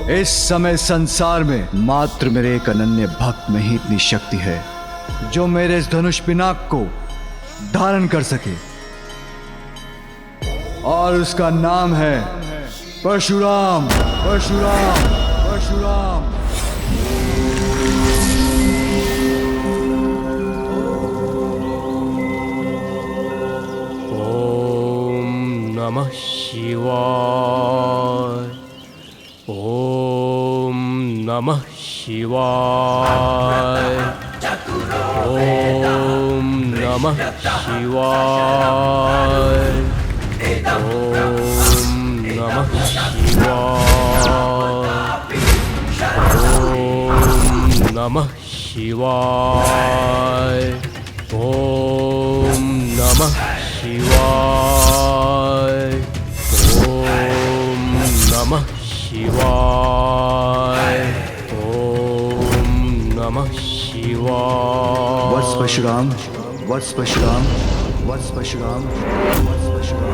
इस समय संसार में मात्र मेरे एक अनन्य भक्त में ही इतनी शक्ति है जो मेरे इस धनुष पिनाक को धारण कर सके, और उसका नाम है परशुराम। परशुराम, परशुराम। नमः शिवाय। ओम नमः शिवाय। ओम नमः शिवाय। ओम नमः शिवाय। ओम नमः शिवाय। ओम नमः शिवाय। ओम नमः शिवाय। ओम नमः शिवाय। वत्स परशुराम, वत्स परशुराम, वत्स परशुराम, वत्स परशुराम।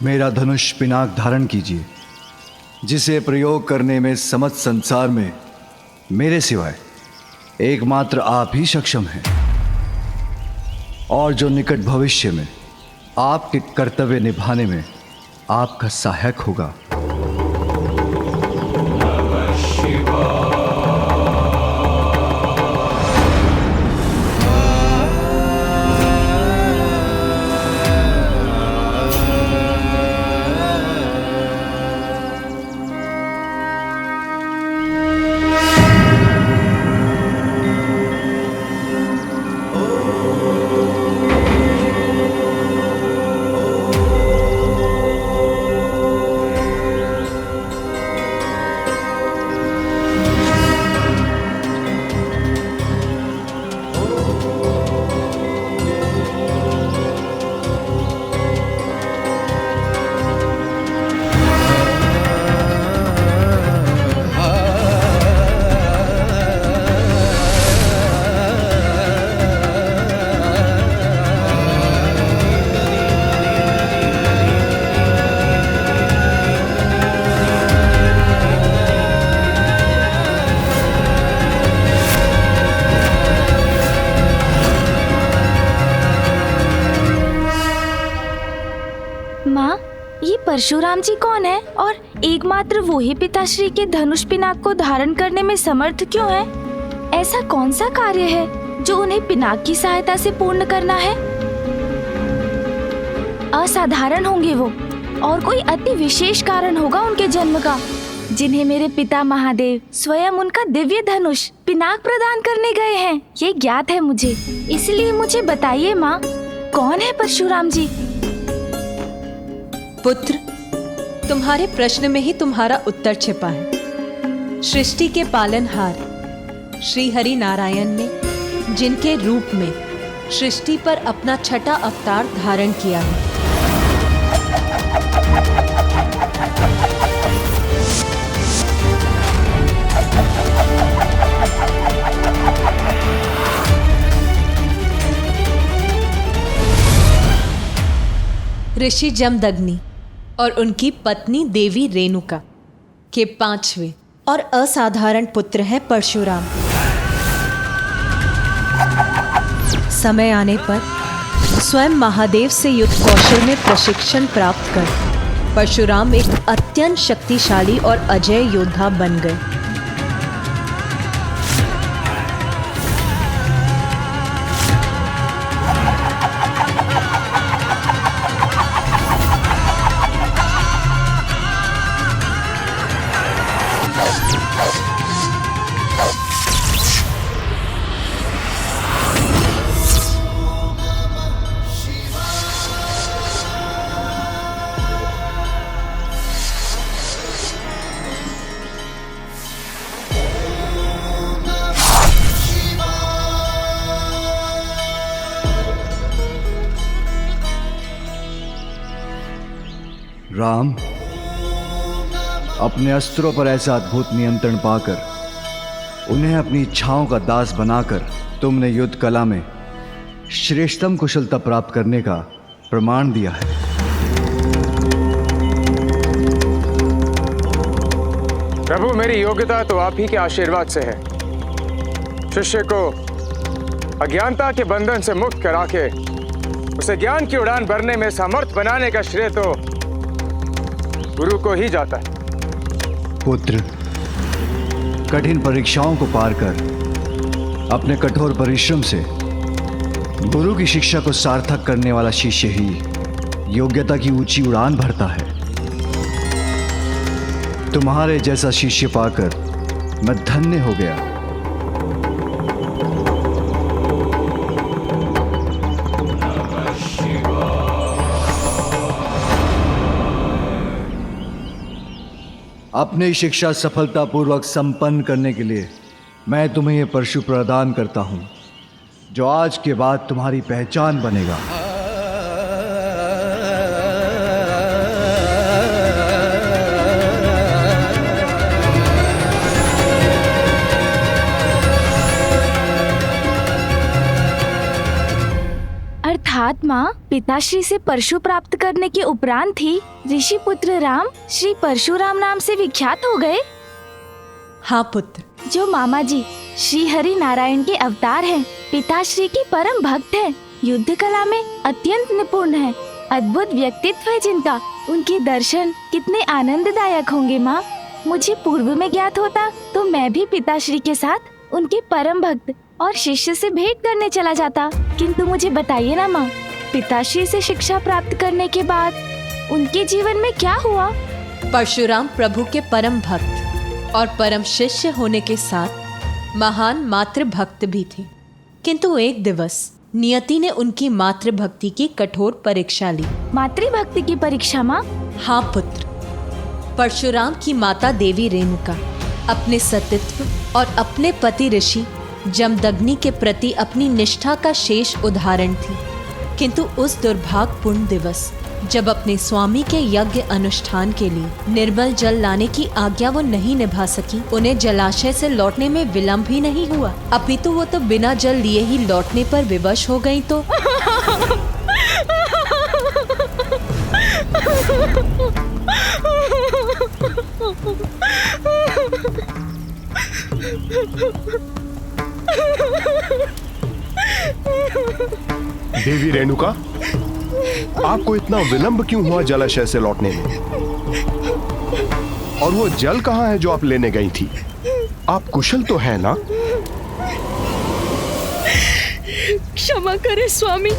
मेरा धनुष पिनाक धारण कीजिए, जिसे प्रयोग करने में समस्त संसार में मेरे सिवाय एकमात्र आप ही सक्षम हैं, और जो निकट भविष्य में आपके कर्तव्य निभाने में आपका सहायक होगा। परशुराम जी कौन है और एकमात्र वो ही पिताश्री के धनुष पिनाक को धारण करने में समर्थ क्यों है? ऐसा कौन सा कार्य है जो उन्हें पिनाक की सहायता से पूर्ण करना है? असाधारण होंगे वो, और कोई अति विशेष कारण होगा उनके जन्म का, जिन्हें मेरे पिता महादेव स्वयं उनका दिव्य धनुष पिनाक प्रदान करने गए हैं। ये ज्ञात है मुझे, इसलिए मुझे बताइए माँ, कौन है परशुराम जी? पुत्र, तुम्हारे प्रश्न में ही तुम्हारा उत्तर छिपा है। सृष्टि के पालनहार श्री हरि नारायण ने जिनके रूप में सृष्टि पर अपना छठा अवतार धारण किया है, ऋषि जमदग्नि और उनकी पत्नी देवी रेणुका के 5वें और असाधारण पुत्र है परशुराम। समय आने पर स्वयं महादेव से युद्ध कौशल में प्रशिक्षण प्राप्त कर परशुराम एक अत्यंत शक्तिशाली और अजय योद्धा बन गए। राम, अपने अस्त्रों पर ऐसा अद्भुत नियंत्रण पाकर उन्हें अपनी इच्छाओं का दास बनाकर तुमने युद्ध कला में श्रेष्ठतम कुशलता प्राप्त करने का प्रमाण दिया है। प्रभु, मेरी योग्यता तो आप ही के आशीर्वाद से है। शिष्य को अज्ञानता के बंधन से मुक्त करा के उसे ज्ञान की उड़ान भरने में समर्थ बनाने का श्रेय तो गुरु को ही जाता है। पुत्र, कठिन परीक्षाओं को पार कर अपने कठोर परिश्रम से गुरु की शिक्षा को सार्थक करने वाला शिष्य ही योग्यता की ऊंची उड़ान भरता है। तुम्हारे जैसा शिष्य पाकर मैं धन्य हो गया। अपनी शिक्षा सफलतापूर्वक संपन्न करने के लिए मैं तुम्हें यह परशु प्रदान करता हूं, जो आज के बाद तुम्हारी पहचान बनेगा। अर्थात माँ, पिताश्री से परशु प्राप्त करने के उपरांत ही ऋषि पुत्र राम श्री परशुराम नाम से विख्यात हो गए। हाँ पुत्र, जो मामा जी श्री हरि नारायण के अवतार हैं, पिताश्री की परम भक्त हैं, युद्ध कला में अत्यंत निपुण हैं, अद्भुत व्यक्तित्व है जिनका। उनके दर्शन कितने आनंददायक होंगे माँ। मुझे पूर्व में ज्ञात होता तो मैं भी पिताश्री के साथ उनके परम भक्त और शिष्य से भेंट करने चला जाता। किंतु मुझे बताइए ना माँ, पिताश्री से शिक्षा प्राप्त करने के बाद उनके जीवन में क्या हुआ? परशुराम प्रभु के परम भक्त और परम शिष्य होने के साथ महान मातृ भक्त भी थे। किंतु एक दिवस नियति ने उनकी मातृ भक्ति की कठोर परीक्षा ली। मातृ भक्ति की परीक्षा माँ? हाँ पुत्र, परशुराम की माता देवी रेणुका अपने सतीत्व और अपने पति ऋषि जमदग्नि के प्रति अपनी निष्ठा का शेष उदाहरण थी। किंतु उस दुर्भाग्यपूर्ण दिवस जब अपने स्वामी के यज्ञ अनुष्ठान के लिए निर्मल जल लाने की आज्ञा वो नहीं निभा सकी, उन्हें जलाशय से लौटने में विलंब ही नहीं हुआ, अपितु वो तो बिना जल लिए ही लौटने पर विवश हो गई। तो देवी रेणुका, आपको इतना विलंब क्यों हुआ जलाशय से लौटने में? और वो जल कहाँ है जो आप लेने गई थी? आप कुशल तो है ना? क्षमा करें स्वामी।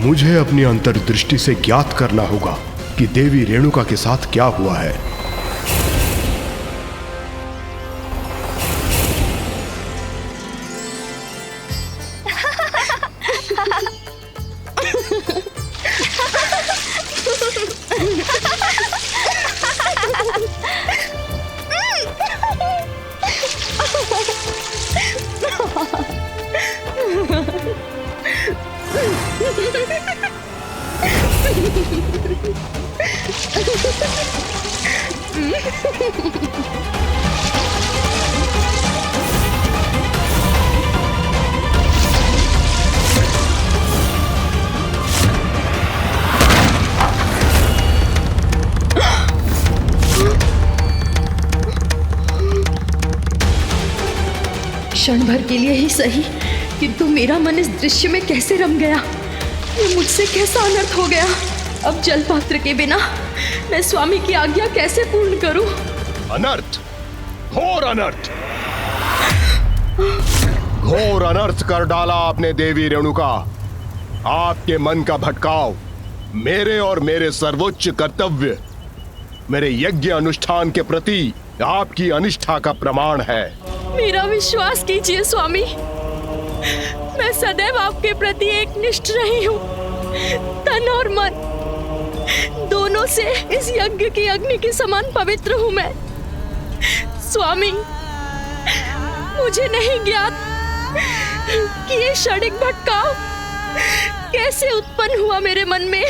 मुझे अपनी अंतर्दृष्टि से ज्ञात करना होगा कि देवी रेणुका के साथ क्या हुआ है। क्षण भर के लिए ही सही, किंतु मेरा मन इस दृश्य में कैसे रम गया। ये मुझसे कैसा अनर्थ हो गया। अब जल पात्र के बिना मैं स्वामी की आज्ञा कैसे पूर्ण करूं? अनर्थ, घोर अनर्थ, घोर अनर्थ कर डाला आपने देवी रेणुका। आपके मन का भटकाव मेरे और मेरे सर्वोच्च कर्तव्य, मेरे यज्ञ अनुष्ठान के प्रति आपकी अनिष्ठा का प्रमाण है। मेरा विश्वास कीजिए स्वामी, मैं सदैव आपके प्रति एक निष्ठ रही हूँ। तन और मन दोनों से इस यज्ञ की अग्नि के समान पवित्र हूँ मैं। स्वामी, मुझे नहीं ज्ञात कि ये क्षणिक भटकाव कैसे उत्पन्न हुआ मेरे मन में,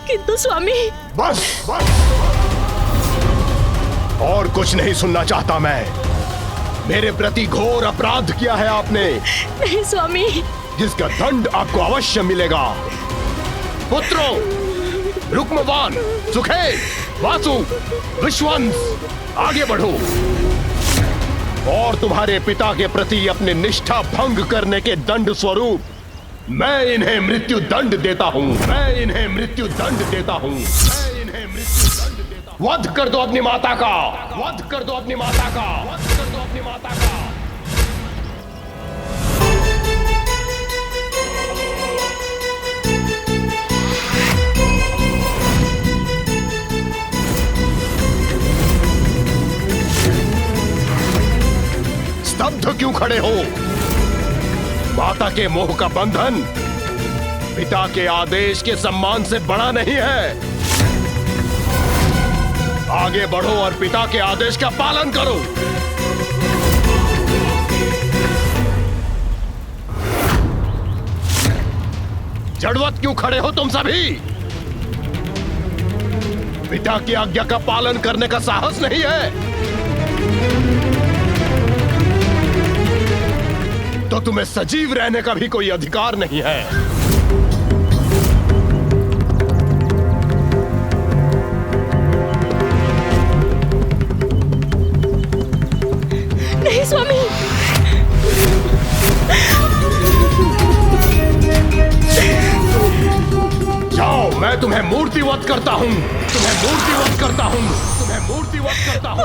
किंतु स्वामी। बस बस, और कुछ नहीं सुनना चाहता मैं। मेरे प्रति घोर अपराध किया है आपने। नहीं स्वामी, जिसका दंड आपको अवश्य मिलेगा। पुत्रों, रुक्मवान, सुखेत, वासु, विश्वंस, आगे बढ़ो और तुम्हारे पिता के प्रति अपने निष्ठा भंग करने के दंड स्वरूप मैं इन्हें मृत्यु दंड देता हूं। मैं इन्हें मृत्यु दंड देता हूं। मैं इन्हें मृत्यु दंड देता हूं। वध कर दो अपनी माता का, वध कर दो अपनी माता का, वध कर दो अपनी माता का। स्तब्ध क्यों खड़े हो? माता के मोह का बंधन पिता के आदेश के सम्मान से बड़ा नहीं है। आगे बढ़ो और पिता के आदेश का पालन करो। जड़वत क्यों खड़े हो तुम सभी? पिता की आज्ञा का पालन करने का साहस नहीं है तो तुम्हें सजीव रहने का भी कोई अधिकार नहीं है। नहीं स्वामी। जाओ, मैं तुम्हें मूर्तिवत करता हूं। तुम्हें मूर्तिवत करता हूं। तुम्हें मूर्तिवत करता हूं।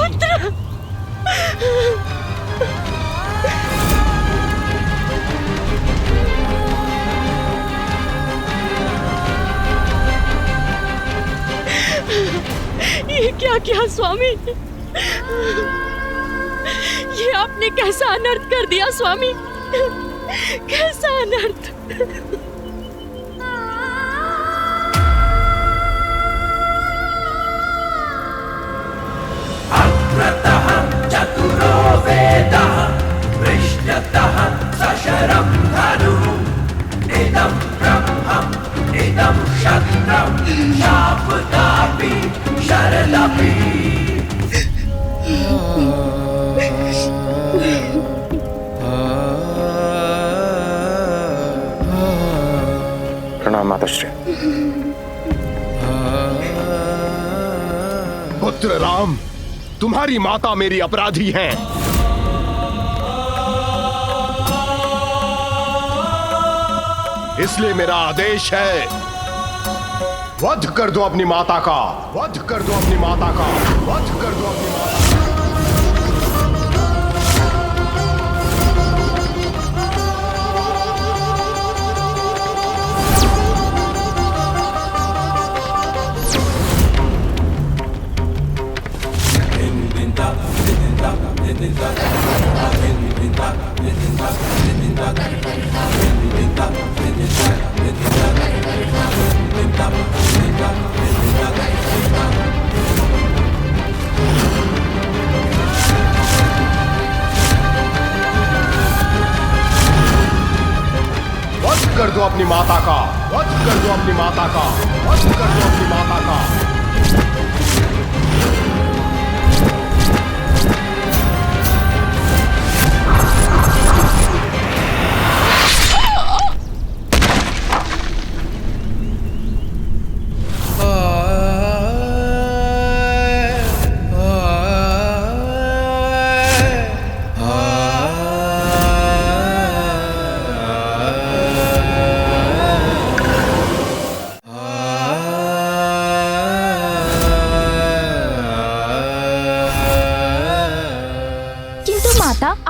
ये क्या किया स्वामी? ये आपने कैसा अनर्थ कर दिया स्वामी? कैसा अनर्थ? अग्रतः चतुरो वेदः पृष्ठतः सशरं धनुः इदं ब्रह्मम् इदं क्षत्रं शापदापि शरदपि। प्रणाम माताश्री। पुत्र राम, तुम्हारी माता मेरी अपराधी हैं। इसलिए मेरा आदेश है, वध कर दो अपनी माता का, वध कर दो अपनी माता का, वध कर दो अपनी माता का। वध कर दो अपनी माता का, वध कर दो अपनी माता का, वध कर दो अपनी माता का।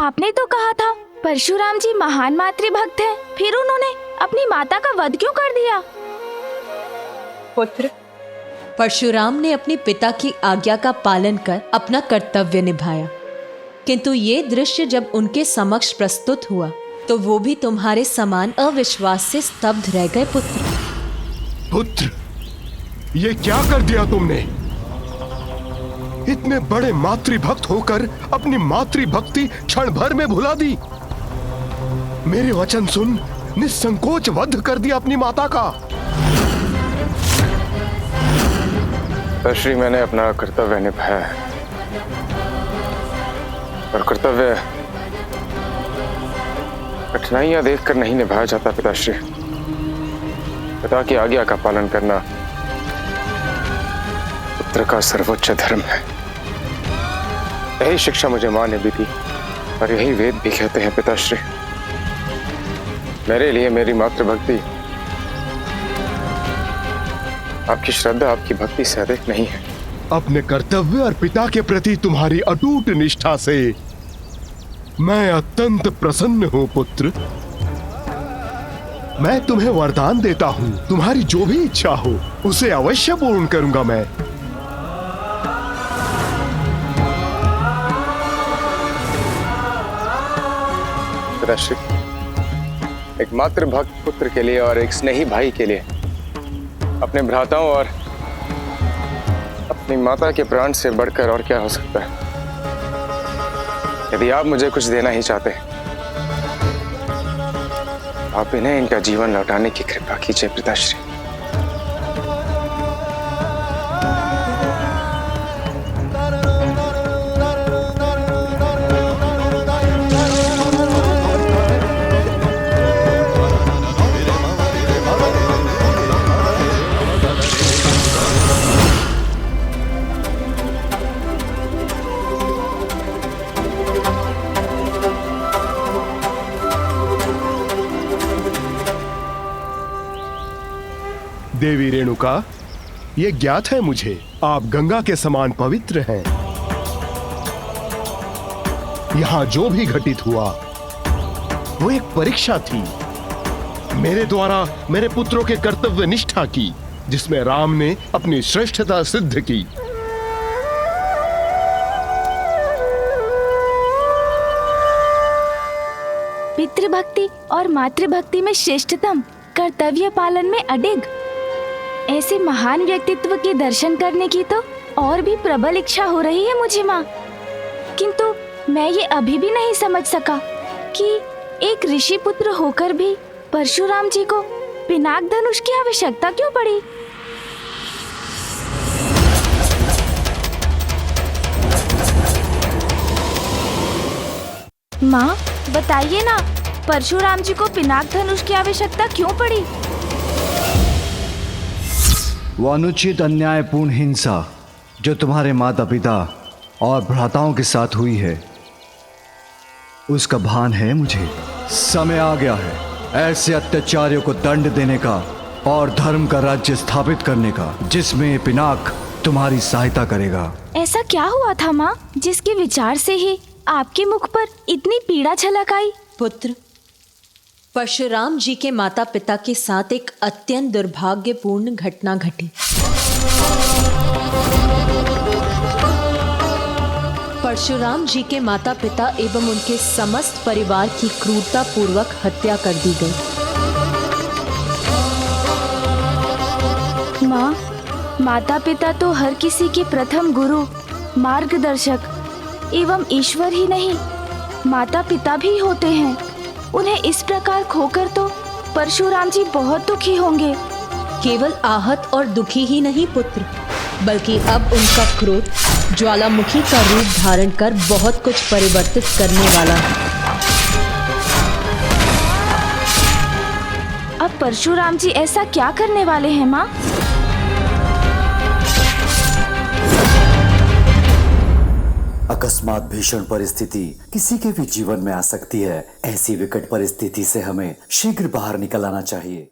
आपने तो कहा था परशुराम जी महान मातृभक्त हैं, फिर उन्होंने अपनी माता का वध क्यों कर दिया? पुत्र, परशुराम ने अपने पिता की आज्ञा का पालन कर अपना कर्तव्य निभाया, किंतु ये दृश्य जब उनके समक्ष प्रस्तुत हुआ तो वो भी तुम्हारे समान अविश्वास से स्तब्ध रह गए। पुत्र, ये क्या कर दिया तुमने? इतने बड़े मातृभक्त होकर अपनी मातृभक्ति क्षण भर में भुला दी। मेरे वचन सुन निसंकोच वध कर दिया अपनी माता का। श्री, मैंने अपना कर्तव्य निभाया है, और कर्तव्य कठिनाइयां देखकर नहीं निभाया जाता पिताश्री। पिता की आज्ञा का पालन करना पुत्र का सर्वोच्च धर्म है। यही शिक्षा मुझे मां ने भी दी और यही वेद भी कहते हैं पिताश्री। मेरे लिए मेरी मातृभक्ति आपकी श्रद्धा, आपकी भक्ति से अधिक नहीं है। अपने कर्तव्य और पिता के प्रति तुम्हारी अटूट निष्ठा से मैं अत्यंत प्रसन्न हूं पुत्र। मैं तुम्हें वरदान देता हूं, तुम्हारी जो भी इच्छा हो उसे अवश्य पूर्ण करूंगा मैं। पिताश्री, एक मातृभक्त पुत्र के लिए और एक स्नेही भाई के लिए अपने भ्राताओं और अपनी माता के प्राण से बढ़कर और क्या हो सकता है? यदि आप मुझे कुछ देना ही चाहते हैं, आप इन्हें इनका जीवन लौटाने की कृपा कीजिए पिताश्री। देवी रेणुका, ये ज्ञात है मुझे, आप गंगा के समान पवित्र हैं। यहां जो भी घटित हुआ वो एक परीक्षा थी मेरे द्वारा मेरे पुत्रों के कर्तव्य निष्ठा की, जिसमें राम ने अपनी श्रेष्ठता सिद्ध की। पितृभक्ति और मातृभक्ति में श्रेष्ठतम, कर्तव्य पालन में अडिग, ऐसे महान व्यक्तित्व के दर्शन करने की तो और भी प्रबल इच्छा हो रही है मुझे माँ। किंतु मैं ये अभी भी नहीं समझ सका कि एक ऋषि पुत्र होकर भी परशुराम जी को पिनाक धनुष की आवश्यकता क्यों पड़ी। माँ बताइए ना, परशुराम जी को पिनाक धनुष की आवश्यकता क्यों पड़ी? वो अनुचित अन्यायपूर्ण हिंसा जो तुम्हारे माता पिता और भ्राताओं के साथ हुई है, उसका भान है मुझे। समय आ गया है ऐसे अत्याचारियों को दंड देने का और धर्म का राज्य स्थापित करने का, जिसमें पिनाक तुम्हारी सहायता करेगा। ऐसा क्या हुआ था माँ, जिसके विचार से ही आपके मुख पर इतनी पीड़ा झलक आई? पुत्र, परशुराम जी के माता पिता के साथ एक अत्यंत दुर्भाग्यपूर्ण घटना घटी। परशुराम जी के माता पिता एवं उनके समस्त परिवार की क्रूरता पूर्वक हत्या कर दी गई। माँ, माता पिता तो हर किसी के प्रथम गुरु, मार्गदर्शक एवं ईश्वर ही नहीं, माता पिता भी होते हैं। उन्हें इस प्रकार खोकर तो परशुराम जी बहुत दुखी होंगे। केवल आहत और दुखी ही नहीं पुत्र, बल्कि अब उनका क्रोध ज्वालामुखी का रूप धारण कर बहुत कुछ परिवर्तित करने वाला है। अब परशुराम जी ऐसा क्या करने वाले हैं माँ? अकस्मात भीषण परिस्थिति किसी के भी जीवन में आ सकती है। ऐसी विकट परिस्थिति से हमें शीघ्र बाहर निकल आना चाहिए।